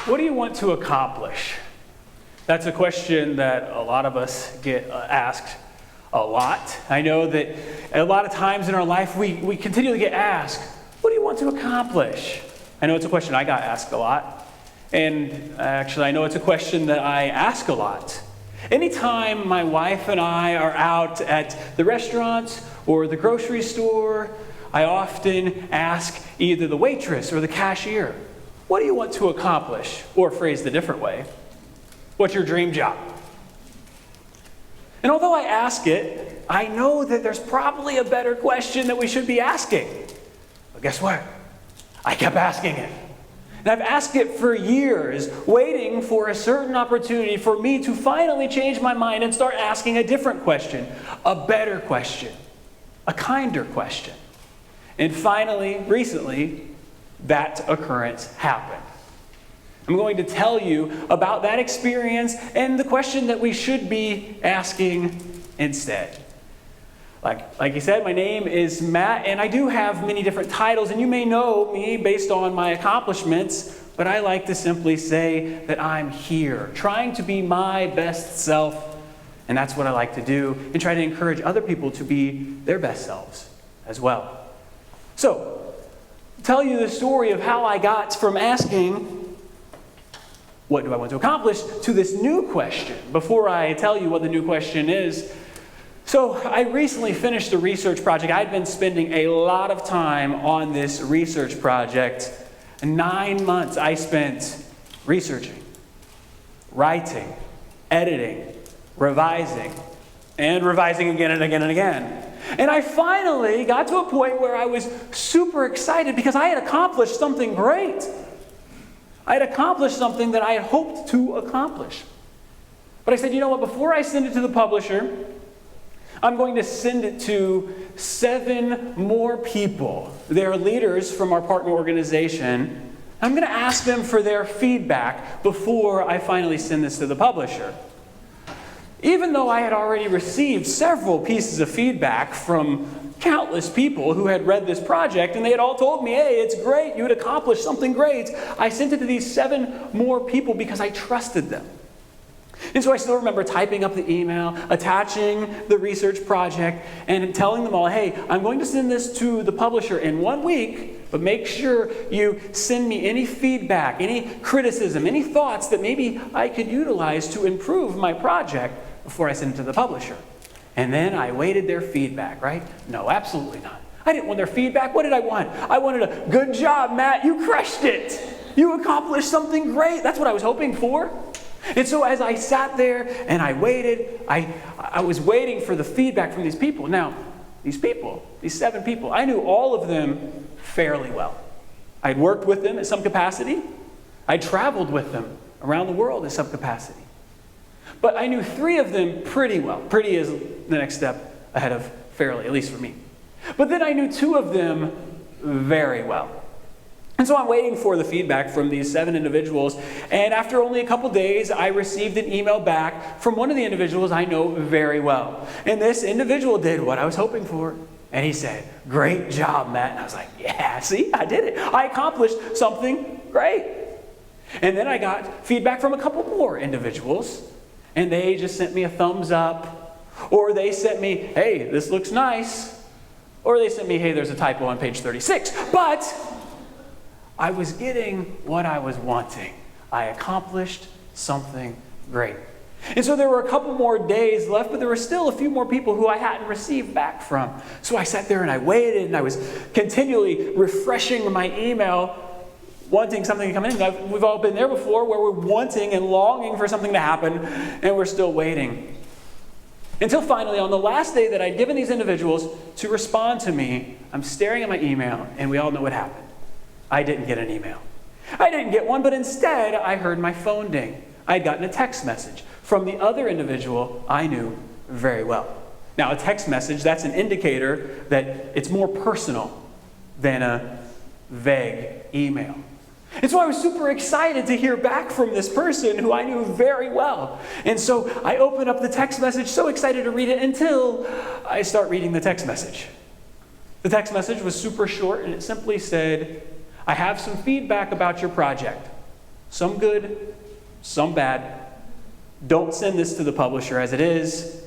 What do you want to accomplish? That's a question that a lot of us get asked a lot. I know that a lot of times in our life we continually get asked, what do you want to accomplish? I know it's a question I got asked a lot. And actually, I know it's a question that I ask a lot. Anytime my wife and I are out at the restaurant or the grocery store, I often ask either the waitress or the cashier, what do you want to accomplish? Or phrased a different way, what's your dream job? And although I ask it, I know that there's probably a better question that we should be asking. But guess what? I kept asking it. And I've asked it for years, waiting for a certain opportunity for me to finally change my mind and start asking a different question, a better question, a kinder question. And finally, recently, that occurrence happened. I'm going to tell you about that experience and the question that we should be asking instead. Like you said, my name is Matt, and I do have many different titles, and you may know me based on my accomplishments, but I like to simply say that I'm here, trying to be my best self, and that's what I like to do, and try to encourage other people to be their best selves as well. So, tell you the story of how I got from asking, what do I want to accomplish, to this new question. Before I tell you what the new question is, so I recently finished a research project. I'd been spending a lot of time on this research project. 9 months I spent researching, writing, editing, revising, and revising again and again and again. And I finally got to a point where I was super excited because I had accomplished something great. I had accomplished something that I had hoped to accomplish. But I said, you know what, before I send it to the publisher, I'm going to send it to 7 more people. They're leaders from our partner organization. I'm going to ask them for their feedback before I finally send this to the publisher. Even though I had already received several pieces of feedback from countless people who had read this project, and they had all told me, hey, it's great, you had accomplished something great, I sent it to these 7 more people because I trusted them. And so I still remember typing up the email, attaching the research project, and telling them all, hey, I'm going to send this to the publisher in 1 week, but make sure you send me any feedback, any criticism, any thoughts that maybe I could utilize to improve my project before I send it to the publisher. And then I waited their feedback, right? No, absolutely not. I didn't want their feedback. What did I want? I wanted a good job, Matt. You crushed it. You accomplished something great. That's what I was hoping for. And so as I sat there and I waited, I was waiting for the feedback from these people. Now, these people, these 7 people, I knew all of them fairly well. I'd worked with them in some capacity. I traveled with them around the world in some capacity. But I knew 3 of them pretty well. Pretty is the next step ahead of fairly, at least for me. But then I knew 2 of them very well. And so I'm waiting for the feedback from these 7 individuals, and after only a couple days, I received an email back from one of the individuals I know very well. And this individual did what I was hoping for. And he said, great job, Matt. And I was like, yeah, see, I did it. I accomplished something great. And then I got feedback from a couple more individuals, and they just sent me a thumbs up, or they sent me, hey, this looks nice, or they sent me, hey, there's a typo on page 36. But I was getting what I was wanting. I accomplished something great. And so there were a couple more days left, but there were still a few more people who I hadn't received back from. So I sat there and I waited, and I was continually refreshing my email, wanting something to come in. We've all been there before, where we're wanting and longing for something to happen, and we're still waiting. Until finally, on the last day that I'd given these individuals to respond to me, I'm staring at my email, and we all know what happened. I didn't get an email. I didn't get one, but instead I heard my phone ding. I'd gotten a text message from the other individual I knew very well. Now, a text message, that's an indicator that it's more personal than a vague email. And so I was super excited to hear back from this person who I knew very well. And so I opened up the text message, so excited to read it, until I start reading the text message. The text message was super short, and it simply said, I have some feedback about your project. Some good, some bad. Don't send this to the publisher as it is.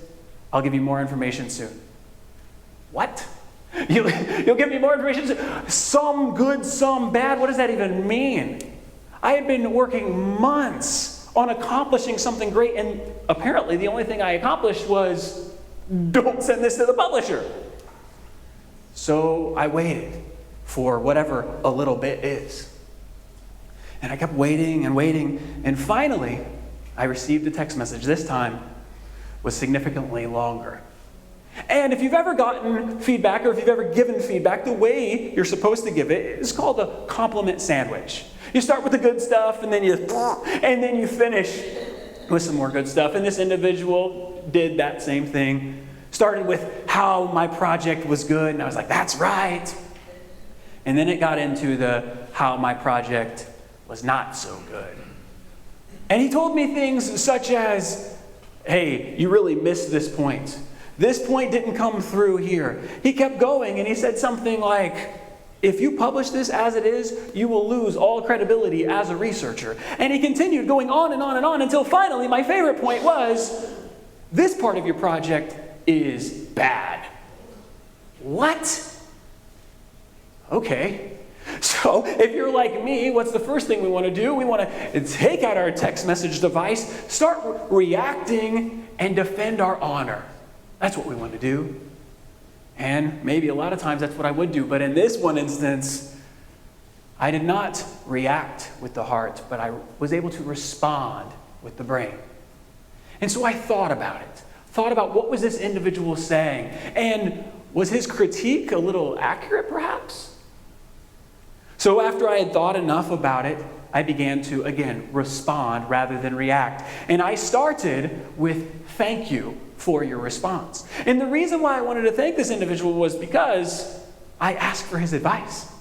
I'll give you more information soon. What? You'll give me more information soon? Some good, some bad? What does that even mean? I had been working months on accomplishing something great, and apparently the only thing I accomplished was, don't send this to the publisher. So I waited for whatever a little bit is. And I kept waiting and waiting, and finally, I received a text message. This time was significantly longer. And if you've ever gotten feedback, or if you've ever given feedback, the way you're supposed to give it is called a compliment sandwich. You start with the good stuff, and then you finish with some more good stuff. And this individual did that same thing. Started with how my project was good, and I was like, that's right. And then it got into the how my project was not so good. And he told me things such as, hey, you really missed this point. This point didn't come through here. He kept going, and he said something like, if you publish this as it is, you will lose all credibility as a researcher. And he continued going on and on and on until finally my favorite point was, this part of your project is bad. What? Okay. So if you're like me, what's the first thing we want to do? We want to take out our text message device, start reacting, and defend our honor. That's what we want to do. And maybe a lot of times that's what I would do. But in this one instance, I did not react with the heart, but I was able to respond with the brain. And so I thought about it. Thought about what was this individual saying. And was his critique a little accurate, perhaps? So after I had thought enough about it, I began to, again, respond rather than react. And I started with thank you for your response. And the reason why I wanted to thank this individual was because I asked for his advice.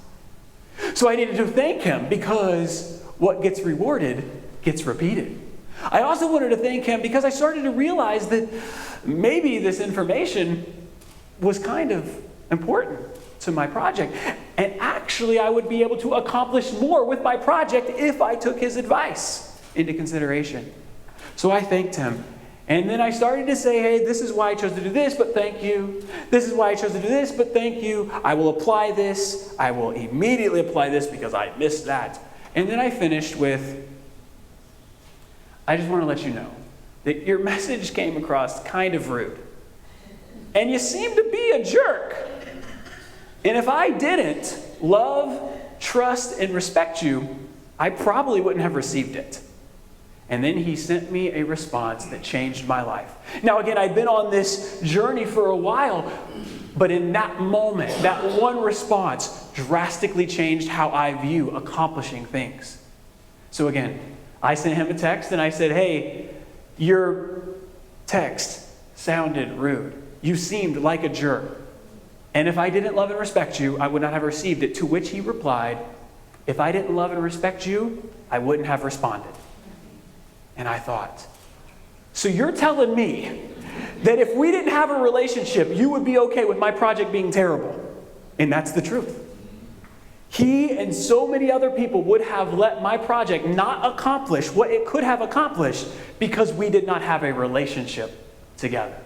So I needed to thank him because what gets rewarded gets repeated. I also wanted to thank him because I started to realize that maybe this information was kind of important to my project. And actually, I would be able to accomplish more with my project if I took his advice into consideration. So I thanked him. And then I started to say, hey, this is why I chose to do this, but thank you. This is why I chose to do this, but thank you. I will apply this. I will immediately apply this because I missed that. And then I finished with, I just want to let you know that your message came across kind of rude. And you seem to be a jerk. And if I didn't love, trust, and respect you, I probably wouldn't have received it. And then he sent me a response that changed my life. Now again, I'd been on this journey for a while, but in that moment, that one response drastically changed how I view accomplishing things. So again, I sent him a text and I said, hey, your text sounded rude. You seemed like a jerk. And if I didn't love and respect you, I would not have received it. To which he replied, if I didn't love and respect you, I wouldn't have responded. And I thought, so you're telling me that if we didn't have a relationship, you would be okay with my project being terrible? And that's the truth. He and so many other people would have let my project not accomplish what it could have accomplished because we did not have a relationship together.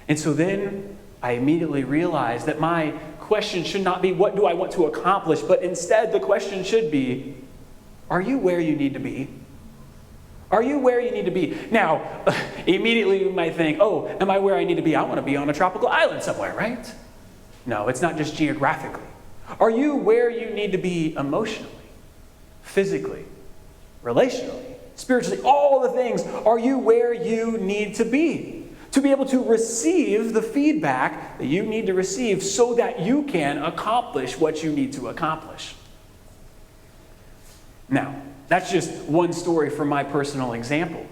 And so then I immediately realized that my question should not be, what do I want to accomplish? But instead, the question should be, are you where you need to be? Are you where you need to be? Now, immediately you might think, oh, am I where I need to be? I want to be on a tropical island somewhere, right? No, it's not just geographically. Are you where you need to be emotionally, physically, relationally, spiritually, all the things? Are you where you need to be able to receive the feedback that you need to receive so that you can accomplish what you need to accomplish? Now, that's just one story from my personal example.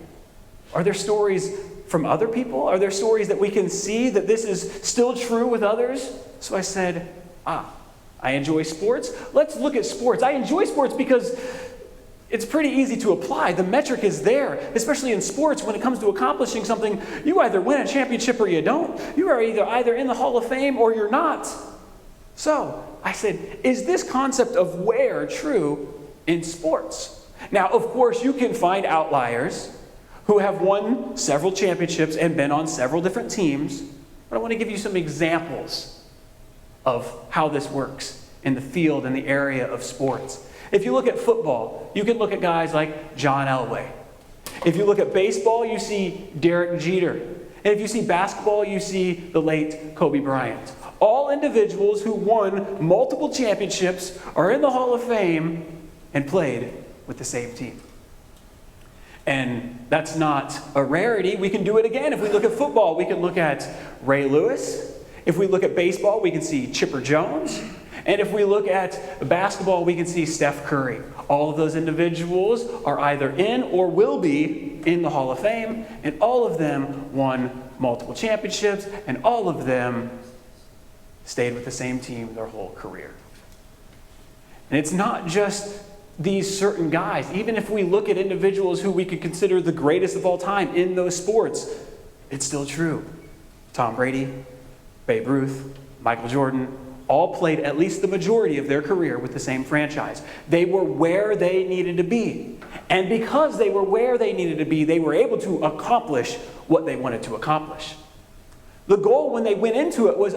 Are there stories from other people? Are there stories that we can see that this is still true with others? So I said, I enjoy sports. Let's look at sports. I enjoy sports because it's pretty easy to apply. The metric is there, especially in sports. When it comes to accomplishing something, you either win a championship or you don't. You are either in the Hall of Fame or you're not. So I said, is this concept of where true in sports? Now, of course, you can find outliers who have won several championships and been on several different teams, but I want to give you some examples of how this works in the field, in the area of sports. If you look at football, you can look at guys like John Elway. If you look at baseball, you see Derek Jeter. And if you see basketball, you see the late Kobe Bryant. All individuals who won multiple championships are in the Hall of Fame and played with the same team. And that's not a rarity. We can do it again. If we look at football, we can look at Ray Lewis. If we look at baseball, we can see Chipper Jones. And if we look at basketball, we can see Steph Curry. All of those individuals are either in or will be in the Hall of Fame, and all of them won multiple championships, and all of them stayed with the same team their whole career. And it's not just these certain guys. Even if we look at individuals who we could consider the greatest of all time in those sports, it's still true. Tom Brady, Babe Ruth, Michael Jordan, all played at least the majority of their career with the same franchise. They were where they needed to be. And because they were where they needed to be, they were able to accomplish what they wanted to accomplish. The goal when they went into it was,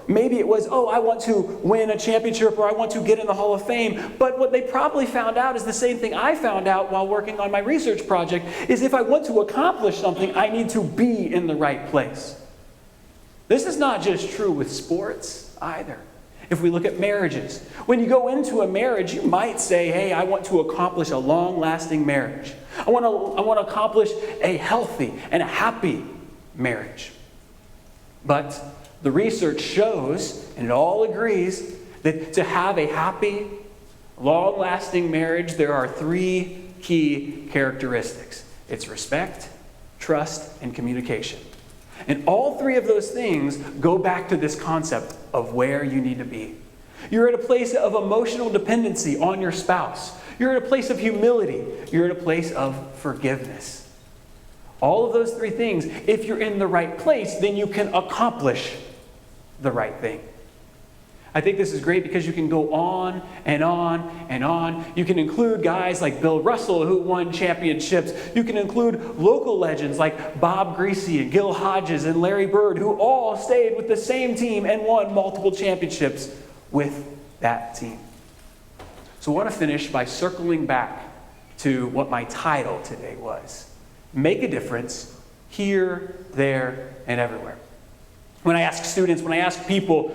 maybe it was, I want to win a championship or I want to get in the Hall of Fame. But what they probably found out is the same thing I found out while working on my research project, is if I want to accomplish something, I need to be in the right place. This is not just true with sports either. If we look at marriages, when you go into a marriage, you might say, hey, I want to accomplish a long-lasting marriage. I want to accomplish a healthy and a happy marriage. But the research shows, and it all agrees, that to have a happy, long-lasting marriage, there are 3 key characteristics. It's respect, trust, and communication. And all 3 of those things go back to this concept of where you need to be. You're at a place of emotional dependency on your spouse. You're at a place of humility. You're at a place of forgiveness. All of those 3 things, if you're in the right place, then you can accomplish the right thing. I think this is great because you can go on and on and on. You can include guys like Bill Russell who won championships. You can include local legends like Bob Greasy and Gil Hodges and Larry Bird who all stayed with the same team and won multiple championships with that team. So I want to finish by circling back to what my title today was. Make a difference here, there, and everywhere. When I ask students, when I ask people,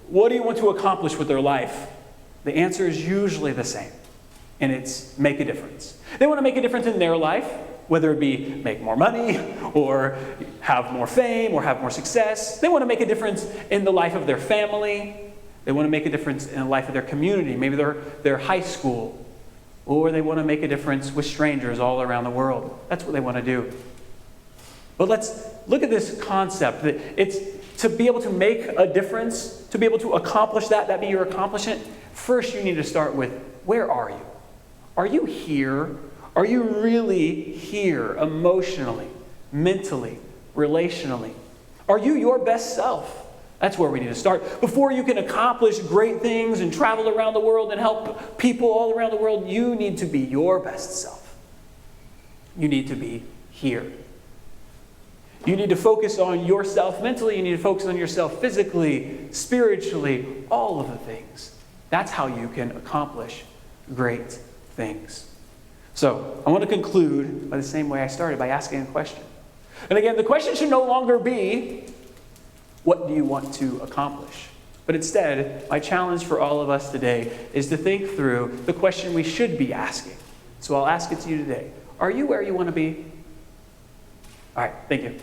what do you want to accomplish with their life? The answer is usually the same, and it's make a difference. They want to make a difference in their life, whether it be make more money, or have more fame, or have more success. They want to make a difference in the life of their family. They want to make a difference in the life of their community, maybe their high school. Or they want to make a difference with strangers all around the world. That's what they want to do. But let's look at this concept that it's to be able to make a difference, to be able to accomplish that be your accomplishment. First, you need to start with, where are you? Are you here? Are you really here emotionally, mentally, relationally? Are you your best self? That's where we need to start. Before you can accomplish great things and travel around the world and help people all around the world, you need to be your best self. You need to be here. You need to focus on yourself mentally. You need to focus on yourself physically, spiritually, all of the things. That's how you can accomplish great things. So I want to conclude by the same way I started, by asking a question. And again, the question should no longer be, what do you want to accomplish? But instead, my challenge for all of us today is to think through the question we should be asking. So I'll ask it to you today. Are you where you want to be? All right, thank you.